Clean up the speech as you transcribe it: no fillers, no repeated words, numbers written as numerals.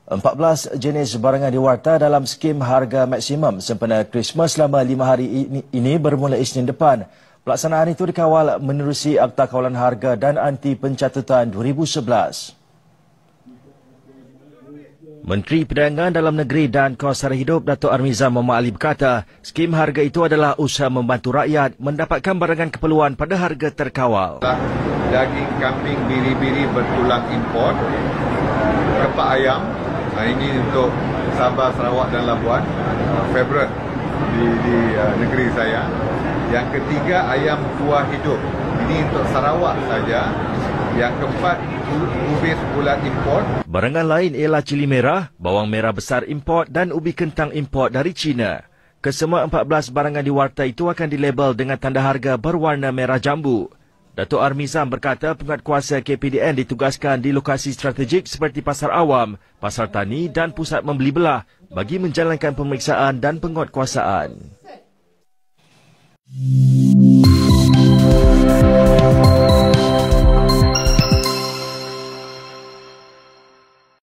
14 jenis barangan diwarta dalam skim harga maksimum sempena Christmas selama 5 hari ini bermula Isnin depan. Pelaksanaan itu dikawal menerusi Akta Kawalan Harga dan Anti Pencatutan 2011. Menteri Perdagangan Dalam Negeri dan Kos Sara Hidup Datuk Armizan Muhammad Ali berkata, skim harga itu adalah usaha membantu rakyat mendapatkan barangan keperluan pada harga terkawal. Daging kambing biri-biri bertulang import, kepak ayam, ini untuk Sabah, Sarawak dan Labuan, favourite di negeri saya. Yang ketiga, ayam kuah hidup, ini untuk Sarawak saja. Yang keempat, ubis bulat import. Barangan lain ialah cili merah, bawang merah besar import dan ubi kentang import dari China. Kesemua 14 barangan diwarta itu akan dilabel dengan tanda harga berwarna merah jambu. Datuk Armizan berkata penguatkuasa KPDN ditugaskan di lokasi strategik seperti Pasar Awam, Pasar Tani dan Pusat Membeli Belah bagi menjalankan pemeriksaan dan penguatkuasaan.